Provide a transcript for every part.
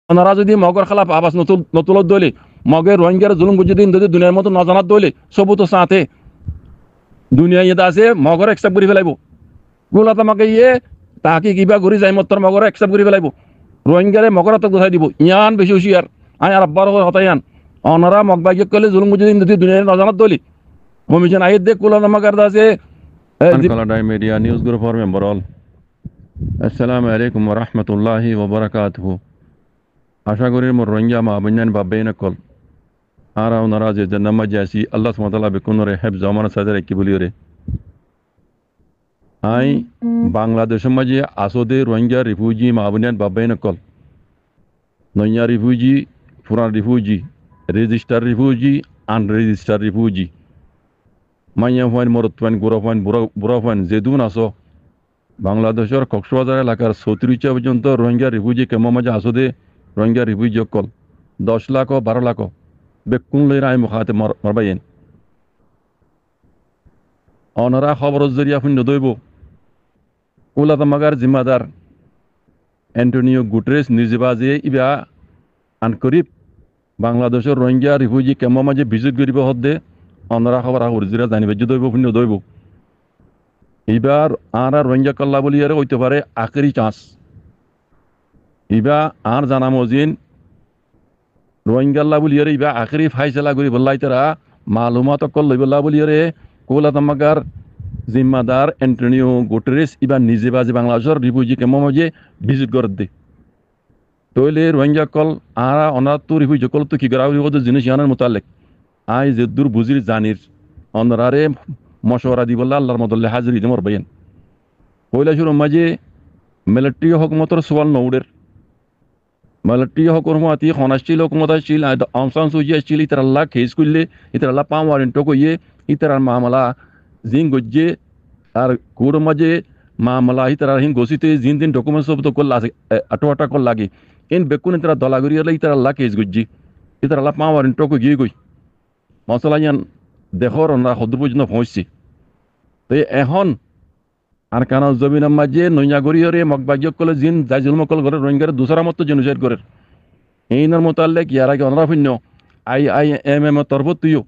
ওনারা যদি মগর খালাপ আবাস নতুলত দলে মগে রোহিঙ্গার জুলুম বুঝে দিন যদি দুনিয়ার মতো নজানাত দলে সবুত সাথে দুনিয়া ইয়ে আছে মগর একসেপ্ট করে ফেলাইব গুলা তোমাকে ইয়ে তাকে কিবা ঘুরি যাই মত মগর একসেপ্ট করে ফেলাইব রোহিঙ্গারে মগর হাতক দোষাই দিব ইয়ান বেশি হুশিয়ার আয় আর আব্বার হতায়ান ওনারা মগবাগিয়ে করলে জুলুম বুঝে দিন যদি দুনিয়ার নজানাত দলি কমিশন আইত দে কুলা তোমাকে আছে কালাডাই মিডিয়া নিউজ গ্রুপর মেম্বার অল আসসালামু আলাইকুম ওয়া রাহমাতুল্লাহি ওয়া বারাকাতুহু আশা করি মোর রোহিঙ্গা মা বন্যান বাবাইন কল আর ওনারা যে জান্নাত যাসি আল্লাহ সুবহানাহু ওয়া তাআলা বেকুনরে হেফজ জামান সাজারে কি বলিরে আই বাংলাদেশের মাঝে আসদে রোহিঙ্গা রিফিউজি মা বন্যান বাবাইন কল নইয়া রিফিউজি পুরান refugee register refugee unregister refugee মাইয়া ফাইন মরত ফাইন গোরা ফাইন বুড়া ফাইন যেদুন আসো বাংলাদেশের কক্সবাজার এলাকার 34 পর্যন্ত রোহিঙ্গা রিফিউজি কেমন মাঝে আসদে রোহিঙ্গা রিফিউজি কল 10 লাখ 12 লাখ বেকুন লই রায় মুখাতে মরবাইন অনরা খবর জরিয়া ফুন দইব ওলা তামাগার জিম্মাদার অ্যান্টোনিও গুটেরেস নিজেবাজে ইবা আনকরিব বাংলাদেশের রোহিঙ্গা রিফিউজি কেমন মাঝে ভিজিট করিব হদ্দে অনরা খবর আহরজিরা জানিবে দইব ফুন দইব এবার আর রোহিঙ্গা কল্লা বলি আর হইতে পারে আখেরি চান্স ইবা আর জানা মজিন রোহিঙ্গাল্লা বলি আর ইবা আখেরি ফাইসলা করি বললাই তারা মালুমাত কল লইবল্লা বলি আরে কোলা তামাগার জিম্মাদার অ্যান্টোনিও গুটেরেস ইবা নিজে বাজে বাংলাদেশের রিফিউজি কেমন মাঝে ভিজিট করে দে তৈলে রোহিঙ্গা কল আর অনার তো রিফিউজি কল তো কি করা জিনিস ইয়ানের মোতালেক আই যে দূর বুঝির জানির অনরারে মশওয়ারা দিবল্লা আল্লাহর মদল্লে হাজির ইদমর বাইন পয়লা শুরু মাঝে মিলিটারি হকুমতর সোয়াল নৌডের মিলিটারি হকুমতি খনাশিল হকুমত আসছিল অংসান সুজি আসছিল ইতার আল্লাহ খেস করলে ইতার আল্লাহ পাম ওয়ারেন্ট কইয়ে ইতার মামলা জিন গজ্জে আর কোর মাঝে মামলা ইতার হিন গসিতে জিন দিন ডকুমেন্ট সব তো কল আছে আটা কল লাগে ইন বেকুন ইতার দলাগুড়ি হলে ইতার আল্লাহ খেস গজ্জি ইতার আল্লাহ পাম ওয়ারেন্ট কইয়ে গই মশলা ইয়ান দেখর আমরা সদর পর্যন্ত পৌঁছছি তো এখন আর কারণ জমিনের মাঝে নৈয়াগরিয়রে মগবাগিয় কলে জিন যাই জুলমকল করে রোহিঙ্গার দুসরা মতো জেনুসাইড করে এইনার মোতাল্লেক ইয়ার আগে অনরা শূন্য IIMM তরফত তুইও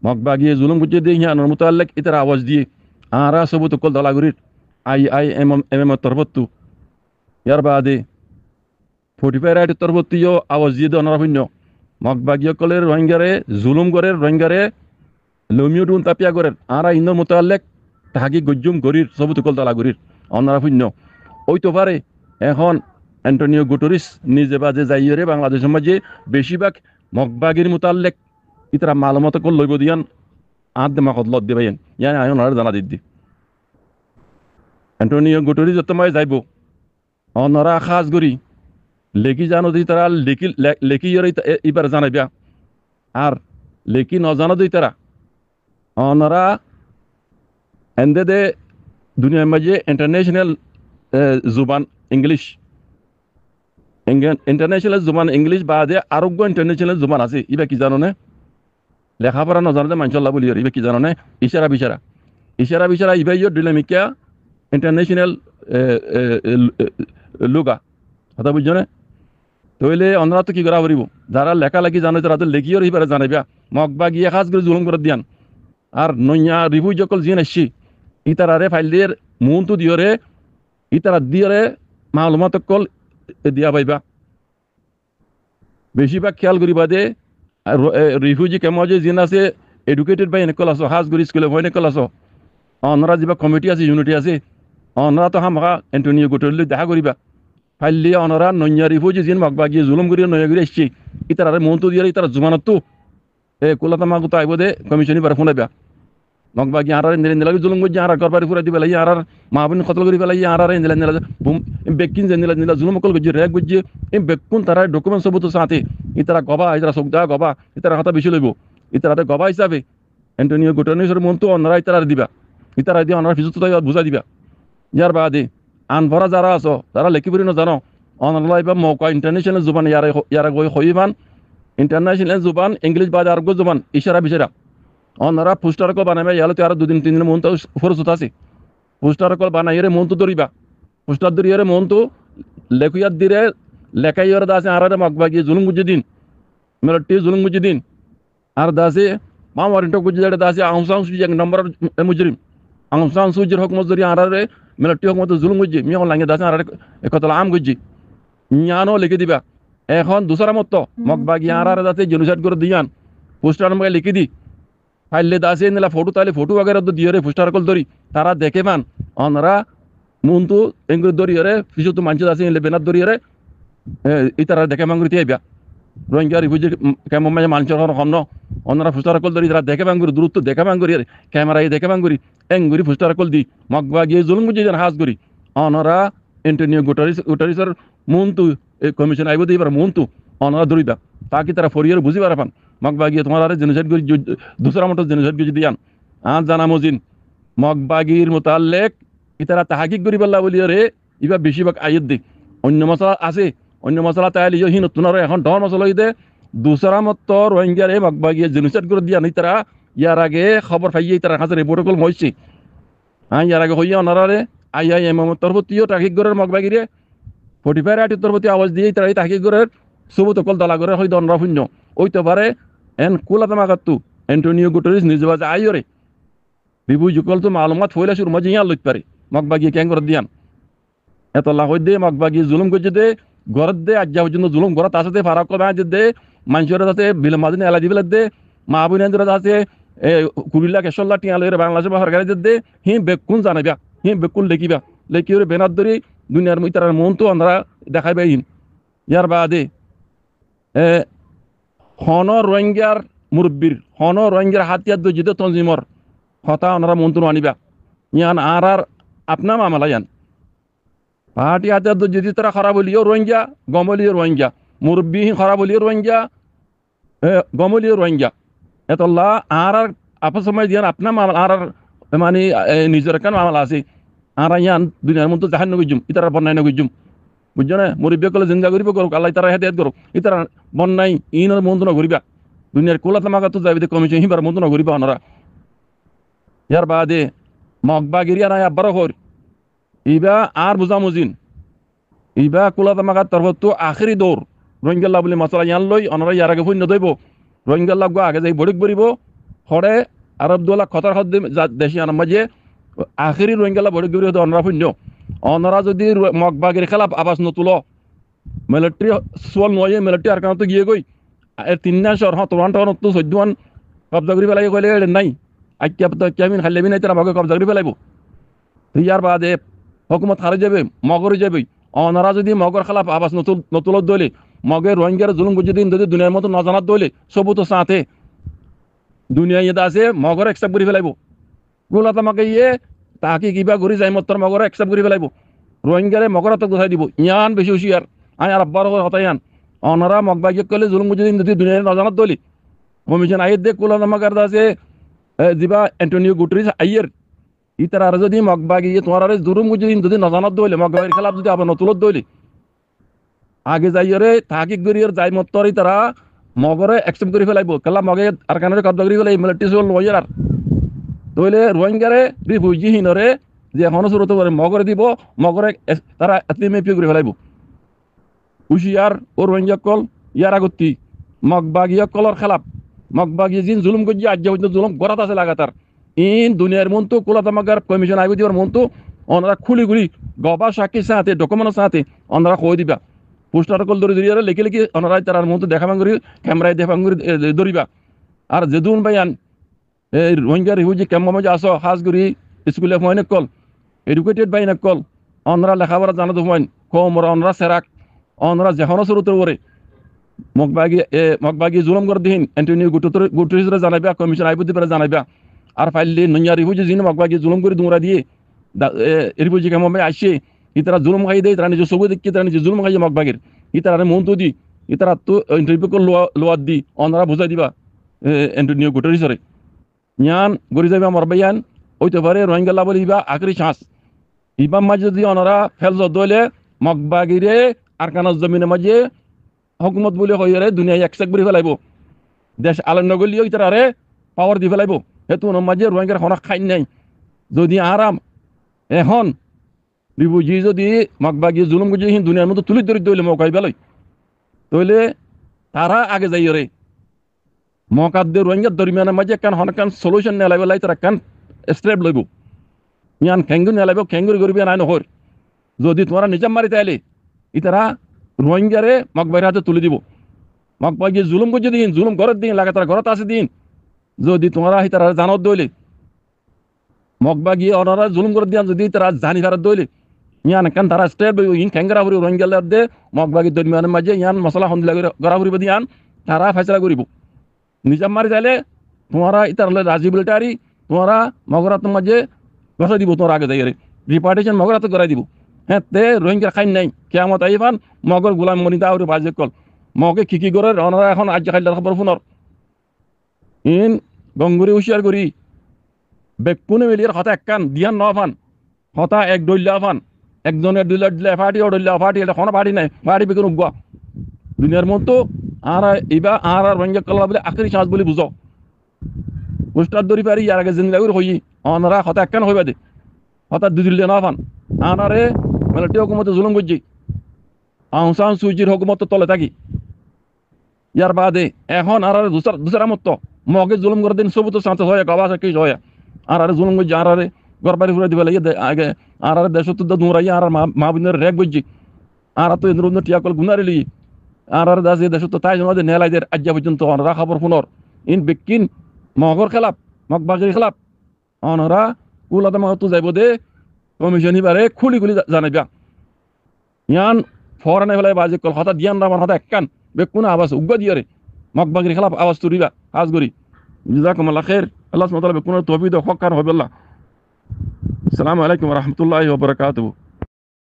মগবাগিয়ে জুলুম বুঝে দিয়ে ইয়ানোর মোতাল্লেক ইতার আওয়াজ দিয়ে আরা সবুত কল দলাগুড়ির IIMM তরফত তু ইয়ার বাদে 45 রাইটের তরফত তুইও আওয়াজ দিয়ে অনরা শূন্য মগবাগিয় কলের রোহিঙ্গারে জুলুম করে রোহিঙ্গারে লমিও ডুন তাপিয়া করেন আরা ইন্দর মোতাল্লেক তাহাকি গজ্জুম গরির সবুত কল তালা গরির অনারা শূন্য ওই তো পারে এখন অ্যান্টোনিও গুটেরেস নিজে বাজে যাইরে বাংলাদেশের মাঝে বেশিরভাগ মগবাগির মোতাল্লেক ইতারা মালমত কল লইব দিয়ান আদ মাকত লত দিবাইন ইয়ান আয়ন আর জানা দিদি অ্যান্টোনিও গুটেরেস যত মায় যাইব অনরা খাস গরি লেকি জানো দি তারা লেকি এবার জানাইবা আর লেকি নজানো দি তারা অনরা এন্দে দে দুনিয়ার মাঝে ইন্টারন্যাশনাল জুবান ইংলিশ ইন্টারন্যাশনাল জুবান ইংলিশ বাদে আরোগ্য ইন্টারন্যাশনাল জুবান আছে ইবা কি জানো না লেখাপড়া নজানতে মানসল্লা বলি ইবা কি জানো না ইশারা বিশারা ইবা ইয়র ডিলামিকা ইন্টারন্যাশনাল লুগা কথা বুঝছো না তইলে অন্যরা তো কি করা পারিব যারা লেখালেখি জানে তারা তো লেখিওর ইবারে জানাইবা মগবা গিয়ে খাস করে জুলুম করে দিয়ান আর নইয়া রিভিউ যকল জিন আসছি ইতারারে ফাইল দিয়ে মন তো দিয়রে ইতারা দিয়রে মালুমাত কল দিয়া পাইবা বেশিরভাগ খেয়াল করিবা দে রিফিউজি কেমন যে জিন আছে এডুকেটেড বাই এনেকল আছো হাজ গুরি স্কুলে হয় এনেকল আছো অনরা যা কমিটি আছে ইউনিটি আছে অনরা তো হামা অ্যান্টোনিও গুটেরেস দেখা করিবা ফাইল দিয়ে অনরা নইয়া রিফিউজি জিন মগবা গিয়ে জুলুম করিয়া নইয়া করে আসছি ইতারারে মন তো দিয়রে ইতারা জুমানত তো কোলাতা মাগু তো আইব দে কমিশনি বার শুনাইবা মগবাগি আরার নিলা জুলুম গজ্জি আরার করবারি ফুরাই দিবে লাই আরার মাহবুন কতল করি ফেলাই আরার নিলা বুম বেকিন যে নিলা জুলুম কল গজ্জি রেক গজ্জি বেকুন তারা ডকুমেন্ট সবুত সাথে ইতারা গবা ইতারা সুগদা গবা ইতারা কথা বেশি লইব ইতারাতে গবা হিসাবে অ্যান্টোনিও গুটেরেসের মন তো অনরা ইতারা দিবা ইতারা দিয়ে অনরা ফিজুত বুঝা দিবা ইয়ার বাদে আনভরা যারা আছো তারা লেখি পড়ি জানো অনলা এবার মৌকা ইন্টারন্যাশনাল জুবান ইয়ারা গই হইবান ইন্টারন্যাশনাল জুবান ইংলিশ বাদে আরব জুবান ইশারা বিশারা অনরা পোস্টার কল বানাবে ইয়ালে তো আর 2 3 দিন মন তো ফরসত আছে পোস্টার কল বানাইরে মন তো দরিবা পোস্টার দরিয়ারে মন তো লেখুয়াত দিরে লেখাই ওরা দাসে আর মগবাগি জুলুম গুজি দিন মিলিটারি জুলুম গুজি দিন আর দাসে মামারিন্টো গুজি দাসে আউং সাং সুজি এক নম্বর মুজরিম আউং সাং সুজির হকমত জরি আর মিলিটারি হকমত জুলুম গুজি মিয়া লাগে দাসে আর একতলা আম গুজি ইয়ানো লিখে দিবা এখন দুসরা মত মগবাগি আর দাসে জেনোসাইড করে দিয়ান পোস্টার আমাকে লিখে দি ফাইলে দাসে নিলা ফটো তাইলে ফটো वगैरह তো দিয়ে রে পোস্টার কল ধরি তারা দেখে পান অনরা মুন্তু এঙ্গুরি দরিয়ারে কিছু তো মানছে দাসে বেনার দরিয়ারে ইতারা দেখে মাঙ্গুরি আইবা রোহিঙ্গা রিফিউজি কেমন মানে মানুষের হন অন্যরা ফুস্টার কল ধরি তারা দেখে বাঙ্গুরি দূরত্ব দেখে বাঙ্গুরি ক্যামেরায় দেখে বাঙ্গুরি এঙ্গুরি ফুস্টার কল দি মগবা গিয়ে জুলুম গুজি যেন হাজ করি অনরা এন্টনিও গুটারিসের মুন্তু কমিশন আইব দিবার মুন্তু অনরা ধরিবা তাকে তারা ফরিয়ার বুঝি পারাপান মগবা গিয়ে তোমার আরে জেনোসাইড করি দুসরা মতো জেনোসাইড গুজি দিয়ান আজ জানা মজিন মগবাগির মোতাল্লেক ইতারা তাহাকিক করি পাল্লা বলি রে ইবা বেশিরভাগ আয়ত দিক অন্য মশলা আছে অন্য মশলা তাইলে ইয়ে নতুন আর এখন ডর মশলা ইদে দুসরা মত রোহিঙ্গারে মগবাগিয়ে জেনোসাইড করে দিয়া নাই তারা ইয়ার আগে খবর পাইয়ে তারা কাছে রিপোর্টকল হয়েছে হ্যাঁ ইয়ার আগে হইয়া ওনারে IIM তরফতিও তাহিক গরের মগবাগিরে 45 আটি তরফতি আওয়াজ দিয়ে তারা তাহিক গরের সুবতকল দলা করে হয়তো অনরা শূন্য ওইতে পারে এন কুলাতে মাগাত্তু এন্টোনিও গুটারিস নিজবাজে আইরে বিবু জুকল তো মালুমাত ফইলা শুরু মাঝে ইয়া লইতে পারে মগবাগিয়ে ক্যাং করে দিয়ান এতলা হই দে মগবাগিয়ে জুলুম করছে দে ঘরত দে আজ্ঞা পর্যন্ত জুলুম ঘরত আছে দে ফারাক কমে আছে দে মানুষের আছে বিলমাদিন এলা দিবেল দে মা বোনের আছে 20 লাখ 100 লাখ টিয়া লইরে বাংলাদেশের বাহার গাড়ি দে হি বেকুন জানাইবা হি বেকুন লেখিবা লেখি ওরে বেনার ধরি দুনিয়ার মুইতার মন তো আমরা দেখাইবা ইন ইয়ার বাদে হন রোহিঙ্গার মুরব্বির হন রোহিঙ্গার হাতিয়ার দজিত তঞ্জিমর হতা ওনারা মন্ত্র আনিবা ইয়ান আর আপনা মামলা ইয়ান পাহাড়ি হাতিয়ার যদি তারা খারাপ হলিও রোহিঙ্গা গমলিও রোহিঙ্গা মুরব্বী খারাপ হলিও রোহিঙ্গা গমলিও রোহিঙ্গা এতল্লা আর আপস সময় দিয়ান আপনা মামলা আর মানে নিজের কেন মামলা আছে আর ইয়ান দুনিয়ার মতো জাহান নগুজুম ইতারা বন্যায় নগুজুম বুঝছো না মুরব্বী কলে জিন্দা করিব করুক আল্লাহ তারা হেদায়ত করুক ইতারা বন্যায় ইনের মন্ত্র নগরিবা দুনিয়ার কোলাতে মাগাতো যাবি কমিশন হিবার মন্ত্র নগরিবা ওনারা ইয়ার বাদে মগবাগিরিয়া নাই আব্বার হর ইবা আর বুঝামুজিন ইবা কোলাতে মাগার তরফতো আখেরি দৌর রোহিঙ্গাল্লা বলে মশলা ইয়ান লই ওনারা ইয়ার আগে শূন্য দইব রোহিঙ্গাল্লা গো আগে যাই বড়িক বরিব হরে আরব দোলা খতার হদ দেশি আনাম মাঝে আখেরি রোহিঙ্গাল্লা বড়িক বরি হতে অনরা শূন্য অনরা যদি মগবাগির খেলাফ আবাস নতুল মিলিটারি সোয়াল নয় মিলিটারি আর কারণ তো গিয়ে গই 3 নাশর হ্যাঁ তোরান টন তো 14 কবজা করি ফেলাই কইলে নাই আইকিয়া তো কেমিন খাইলে নাই তারা মগে কবজা করি ফেলাইব ইয়ার বাদে হুকুমত হারে যাবে মগরে যাবে অনারা যদি মগর খেলাফ আবাস নতুল দলে মগের রোহিঙ্গার জুলুম গুজি দিন যদি দুনিয়ার মতো নজানাত দলে সবু তো সাথে দুনিয়া ইয়ে আছে মগর একসেপ্ট করে ফেলাইব গুলা তোমাকে ইয়ে তাকে কিবা ঘুরি যাই মত মগর একসেপ্ট করে ফেলাইব রোহিঙ্গারে মগর তো গোছাই দিব ইয়ান বেশি হুশিয়ার আয় আর আব্বার হতায়ান অনারা মগবাগিয়ে করলে জুলুম গুজি দিন যদি দুনিয়ার নজানাত দলে কমিশন আইয়ে দেখ কুলা তোমাকার আছে দিবা এন্টোনিও গুটারিস আইয়ের ইতারা আর যদি মগবাগিয়ে তোমার আর জুলুম গুজি দিন যদি নজানাত দলে মগবাগির খেলাফ যদি আবার নতুলত দলে আগে যাইরে তাহাকিক গরিয়র যাই মত্তরি তারা মগরে একসেপ্ট করে ফেলাইব কেলা মগে আর কানের কবজা করি ফেলাই মিলিটারি সোল লয়ার আর তইলে রোহিঙ্গারে রিফিউজি হিনরে যে এখনো শুরুতে করে মগরে দিব মগরে তারা এতমে করে ফেলাইব হুশিয়ার ও রোহিঙ্গা কল ইয়ার আগতি মগবাগিয়া কলর খেলাফ মগবাগিয়ে জিন জুলুম গজি আজ্ঞা হইতে জুলুম গরাত আছে লাগাতার ইন দুনিয়ার মন্তু কোলাতামাগার কমিশন আইব দিবার মন্তু ওনারা খুলি খুলি গবা সাক্ষী সাথে ডকুমেন্টের সাথে ওনারা কই দিবা পোস্টার কল ধরে ধরিয়া লিখে লিখে ওনারা তার মতো দেখা ভাঙরি ক্যামেরায় দেখা ভাঙরি ধরিবা আর যেদুন ভাইয়ান এই রোহিঙ্গা রিফিউজি ক্যাম্প মাঝে আসো হাজ করি স্কুলে ফয়নে কল এডুকেটেড বাইনে কল ওনারা লেখাপড়া জানা তো ফয়ন কম ওনারা সেরাক ওনারা যেখানো শুরুতে ওরে মগবাগি জুলুম করে দিন এন্টোনিও গুটারিসরে জানাইবা কমিশন আইব দিবে জানাইবা আর ফাইলে নইয়া রিফিউজি যিনি মগবাগি জুলুম করে দুমরা দিয়ে রিফিউজি ক্যাম্প মাঝে আসে ইতারা জুলুম খাই দেয় তারা নিজে সবুজ দেখি তারা নিজে জুলুম খাইছে মগবাগির ইতারা মন তো দি ইতারা তো ইন্টারভিউ করে লোয়ার দি ওনারা বুঝাই দিবা এন্টোনিও গুটারিসরে ইয়ান গড়ি যাইবা মরবাইয়ান ওইতে পারে রোহিঙ্গা বলিবা আখরি চান্স ইবাম মাঝে যদি ওনারা ফেলজ দলে মগবাগিরে আরকানাস জমিনের মাঝে হুকুমত বলে হইরে দুনিয়ায় একসেক করে ফেলাইব দেশ আলন্য গলিও ইতারে পাওয়ার দি ফেলাইব হেতু মাঝে রোহিঙ্গার হনা খাই নাই যদি আরাম এখন রিফিউজি যদি মগবাগি জুলুম গুজি হিন দুনিয়ার মতো তুলি ধরি দইলে মকাই বেলই তইলে তারা আগে যাই রে মকাদ্দে রোহিঙ্গার দরমিয়ানের মাঝে কান হনকান সলিউশন নেলাই বেলাই তারা কান স্টেপ লইব ইয়ান খেঙ্গুর নেলাইব খেঙ্গুর গরিব নাই নহর যদি তোমরা নিজাম মারি তাইলে ইতারা রোহিঙ্গারে মগবাইয়ের হাতে তুলে দিব মগবাগি জুলুম গুজি দিন জুলুম ঘরের দিন লাগে তারা ঘরত আছে দিন যদি তোমরা তারা জানত দইলে মগবাগি অনারা জুলুম করে দিয়ান যদি তারা জানি ফেরত দইলে ইয়ান কান তারা স্টেপ ইন খেঙ্গরা হরি রোহিঙ্গার দে মগবাগি দরমিয়ানের মাঝে ইয়ান মশলা হন্দিলা গড়া হরিব দিয়ান তারা ফেসলা করিব নিজাম মারি তাইলে তোমরা ইতারলে রাজি বিলটারি তোমরা মগরাত মাঝে বসাই দিব তোমরা আগে যাই রিপার্টিশন মগরাত করাই দিব হ্যাঁ তে রোহিঙ্গা খাই নাই কেমত আইবান মগর গোলাম মনিতা আউরি বাজে কল মগে কি করে ওনারা এখন আজ খাইলার খবর ফোনর ইন গঙ্গুরি হুশিয়ার করি বেকুনে মিলিয়ার হতা একখান দিয়ান ন ফান হতা এক ডইলা ফান একজনের দুইলা দিলে ফাটি ও ডইলা ফাটি এটা কোনো ফাটি নাই ফাটি বেকুন উগুয়া দুনিয়ার মতো আর এইবা আর রোহিঙ্গা কলা বলে আখরি চান্স বলে বুঝো পোস্টার দরি পারি ইয়ার আগে জিন্দা করে হই অনারা হতা একখান হইবা দে হতা দুদিলে না ফান আনারে মিলিটারি হুকুমতে জুলুম করছি আউং সান সুচির হুকুমত তলে থাকি ইয়ার বাদে এখন আর দুসরা মত মগে জুলুম করে দিন সবুত শান্ত হয় গবাস কি হয় আর জুলুম করছি আর গরবারি ফুরাই দিবে লাগে আগে আর দেশ তো দুরাই আর মা বিনের রেক বুঝছি আর তো এদের টিয়াকল গুনারি লি আর দাস দেশ তো তাই জন্য নেলাইদের আজ্ঞা পর্যন্ত অনরা খবর ফুনর ইন বেকিন মগর খেলাপ মগ বাগের খেলাপ অনরা কুলাতে মত যাইব দে কমিশন বারে খুলি খুলি জানাইবা ইয়ান ফরানে ফেলাই বাজে কল হঠাৎ দিয়ান রামান হঠাৎ একখান বেকুন আওয়াজ উগ্গ দিয়ারে মগবাগির খেলাফ আওয়াজ তুরিবা কাজ করি জাযাকুমুল্লাহ খাইর আল্লাহ সুবহানাহু ওয়া তাআলা বেকুন তৌফিক দাও হক কার হবে আল্লাহ আসসালামু আলাইকুম ওয়া রাহমাতুল্লাহি ওয়া বারাকাতুহু